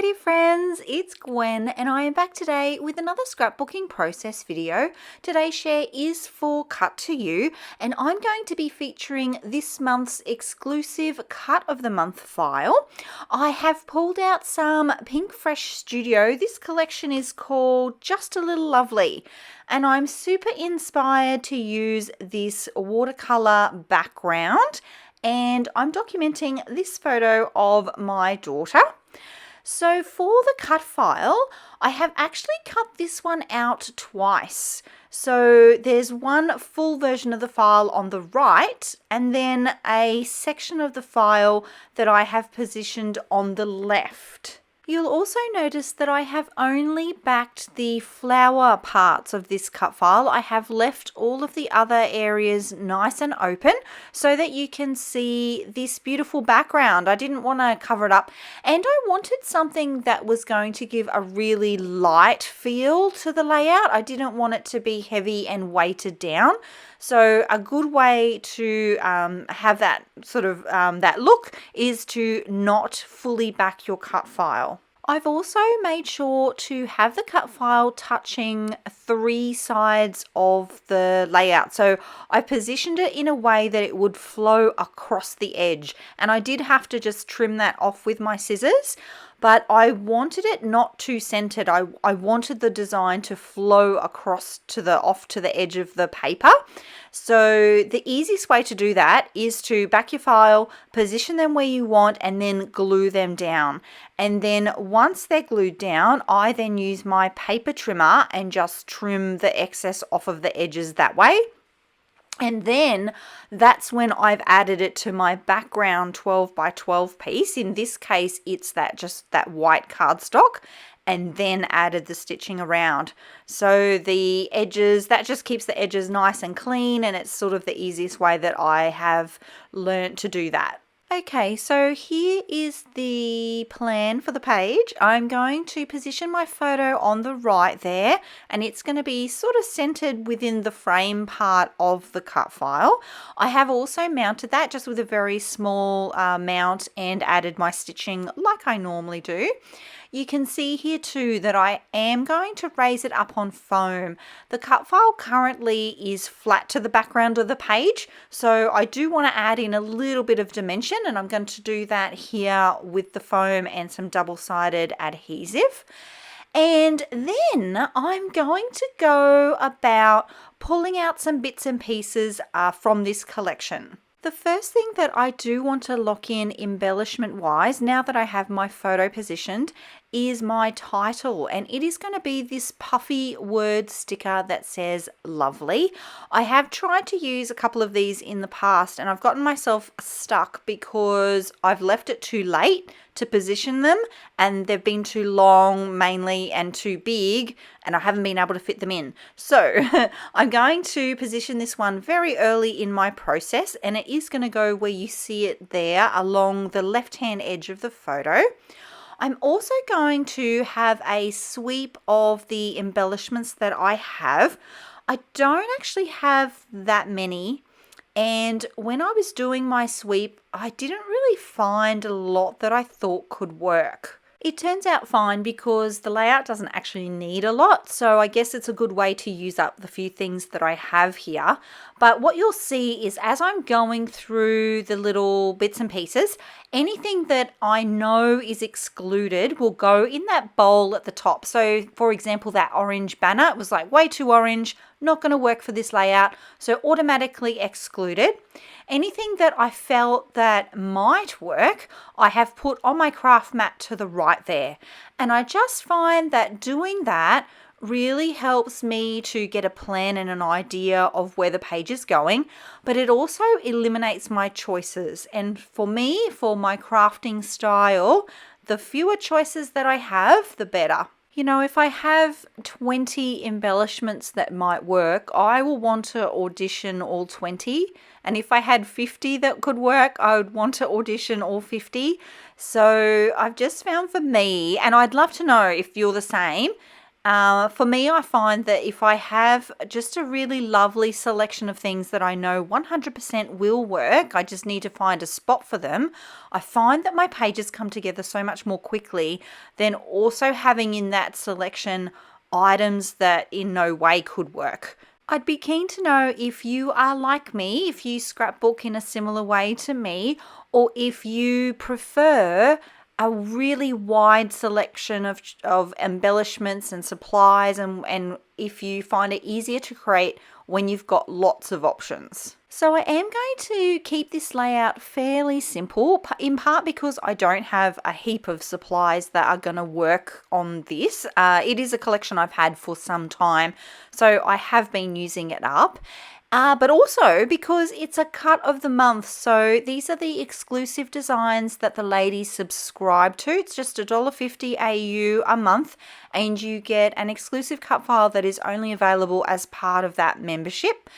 creative friends, it's Gwen and I am back today with another scrapbooking process video. Today's share is for Cut to You and I'm going to be featuring this month's exclusive Cut of the Month file. I have pulled out some Pink Fresh Studio. This collection is called Just a Little Lovely and I'm super inspired to use this watercolor background. And I'm documenting this photo of my daughter. So for the cut file, I have actually cut this one out twice. So there's one full version of the file on the right and then a section of the file that I have positioned on the left. You'll also notice that I have only backed the flower parts of this cut file. I have left all of the other areas nice and open so that you can see this beautiful background. I didn't want to cover it up and I wanted something that was going to give a really light feel to the layout. I didn't want it to be heavy and weighted down. So a good way to have that sort of that look is to not fully back your cut file. I've also made sure to have the cut file touching three sides of the layout. So I positioned it in a way that it would flow across the edge. And I did have to just trim that off with my scissors. But I wanted it not too centered. I wanted the design to flow across to the off to the edge of the paper. So the easiest way to do that is to back your file, position them where you want, and then glue them down. And then once they're glued down, I then use my paper trimmer and just trim the excess off of the edges that way. And then that's when I've added it to my background 12 by 12 piece. In this case, it's just that white cardstock, and then added the stitching around. So the edges, that just keeps the edges nice and clean, and it's sort of the easiest way that I have learnt to do that. Okay, so here is the plan for the page. I'm going to position my photo on the right there, and it's going to be sort of centered within the frame part of the cut file. I have also mounted that just with a very small mount and added my stitching like I normally do. You can see here too that I am going to raise it up on foam. The cut file currently is flat to the background of the page, so I do want to add in a little bit of dimension, and I'm going to do that here with the foam and some double-sided adhesive. And then I'm going to go about pulling out some bits and pieces from this collection. The first thing that I do want to lock in embellishment wise, now that I have my photo positioned, is my title, and it is going to be this puffy word sticker that says lovely. I have tried to use a couple of these in the past and I've gotten myself stuck because I've left it too late to position them and they've been too long mainly and too big and I haven't been able to fit them in. So I'm going to position this one very early in my process, and it is going to go where you see it there along the left hand edge of the photo. I'm also going to have a sweep of the embellishments that I have. I don't actually have that many, and when I was doing my sweep, I didn't really find a lot that I thought could work. It turns out fine because the layout doesn't actually need a lot, so I guess it's a good way to use up the few things that I have here. But what you'll see is as I'm going through the little bits and pieces, anything that I know is excluded will go in that bowl at the top. So for example, that orange banner, it was like way too orange, not going to work for this layout, so automatically excluded. Anything that I felt that might work, I have put on my craft mat to the right there. And I just find that doing that really helps me to get a plan and an idea of where the page is going, but it also eliminates my choices. And for me, for my crafting style, the fewer choices that I have, the better. You know, if I have 20 embellishments that might work, I will want to audition all 20. And if I had 50 that could work, I would want to audition all 50. So I've just found for me, and I'd love to know if you're the same, For me, I find that if I have just a really lovely selection of things that I know 100% will work, I just need to find a spot for them, I find that my pages come together so much more quickly than also having in that selection items that in no way could work. I'd be keen to know if you are like me, if you scrapbook in a similar way to me, or if you prefer a really wide selection of embellishments and supplies, and if you find it easier to create when you've got lots of options. So I am going to keep this layout fairly simple, in part because I don't have a heap of supplies that are going to work on this. It is a collection I've had for some time, so I have been using it up. But also because it's a cut of the month. So these are the exclusive designs that the ladies subscribe to. It's just $1.50 AU a month, and you get an exclusive cut file that is only available as part of that membership.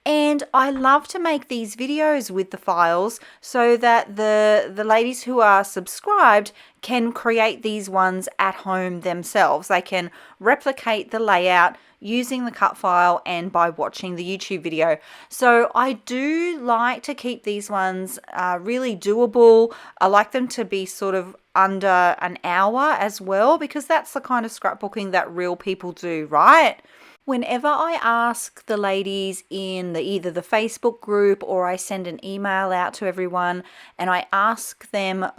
And I love to make these videos with the files so that the ladies who are subscribed can create these ones at home themselves. They can replicate the layout using the cut file and by watching the YouTube video. So I do like to keep these ones really doable. I like them to be sort of under an hour as well, because that's the kind of scrapbooking that real people do, right? Whenever I ask the ladies in either the Facebook group or I send an email out to everyone and I ask them,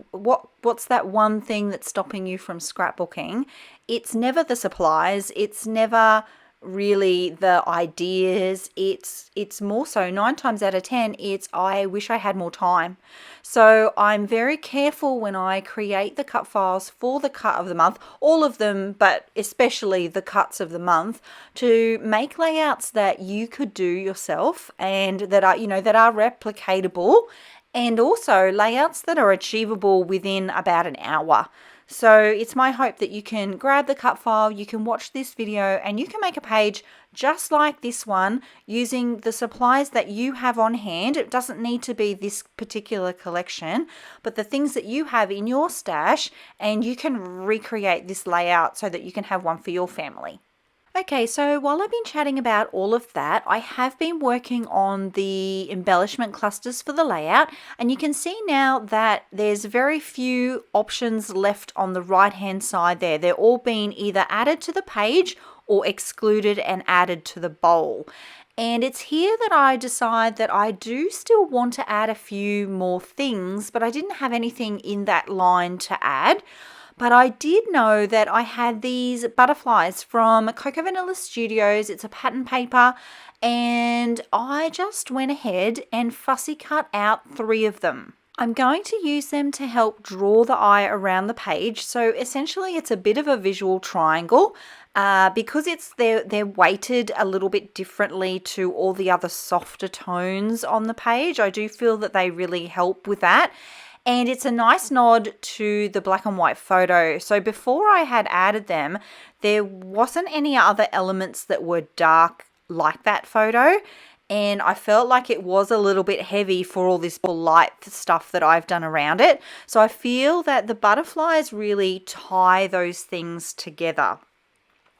what's that one thing that's stopping you from scrapbooking? It's never the supplies. It's never really the ideas. It's more so 9 times out of 10, it's I wish I had more time. So I'm very careful when I create the cut files for the cut of the month, all of them, but especially the cuts of the month, to make layouts that you could do yourself and that are, that are replicatable, and also layouts that are achievable within about an hour. So it's my hope that you can grab the cut file, you can watch this video, and you can make a page just like this one using the supplies that you have on hand. It doesn't need to be this particular collection, but the things that you have in your stash, and you can recreate this layout so that you can have one for your family. Okay, so while I've been chatting about all of that, I have been working on the embellishment clusters for the layout, and you can see now that there's very few options left on the right-hand side there. They're all being either added to the page or excluded and added to the bowl. And it's here that I decide that I do still want to add a few more things, but I didn't have anything in that line to add. But I did know that I had these butterflies from Cocoa Vanilla Studios. It's a pattern paper, and I just went ahead and fussy cut out 3 of them. I'm going to use them to help draw the eye around the page. So essentially it's a bit of a visual triangle because they're weighted a little bit differently to all the other softer tones on the page. I do feel that they really help with that. And it's a nice nod to the black and white photo. So before I had added them, there wasn't any other elements that were dark like that photo. And I felt like it was a little bit heavy for all this light stuff that I've done around it. So I feel that the butterflies really tie those things together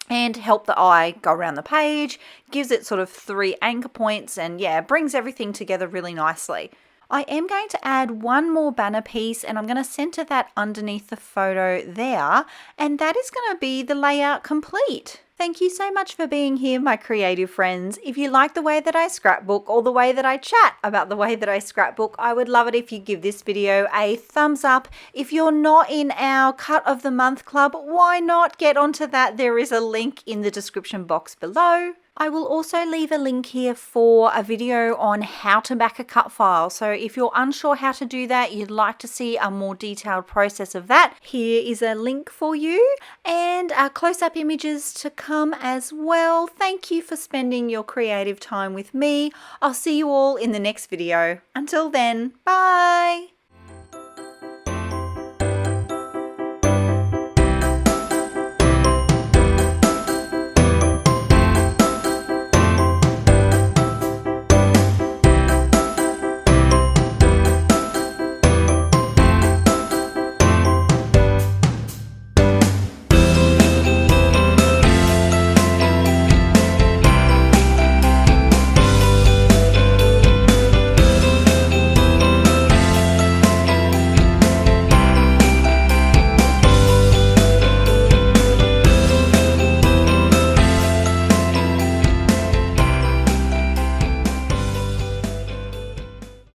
and help the eye go around the page, gives it sort of 3 anchor points, and brings everything together really nicely. I am going to add one more banner piece, and I'm going to center that underneath the photo there, and that is going to be the layout complete. Thank you so much for being here, my creative friends. If you like the way that I scrapbook or the way that I chat about the way that I scrapbook, I would love it if you give this video a thumbs up. If you're not in our Cut of the Month club, why not get onto that? There is a link in the description box below. I will also leave a link here for a video on how to back a cut file. So if you're unsure how to do that, you'd like to see a more detailed process of that, here is a link for you, and close-up images to come as well. Thank you for spending your creative time with me. I'll see you all in the next video. Until then, bye!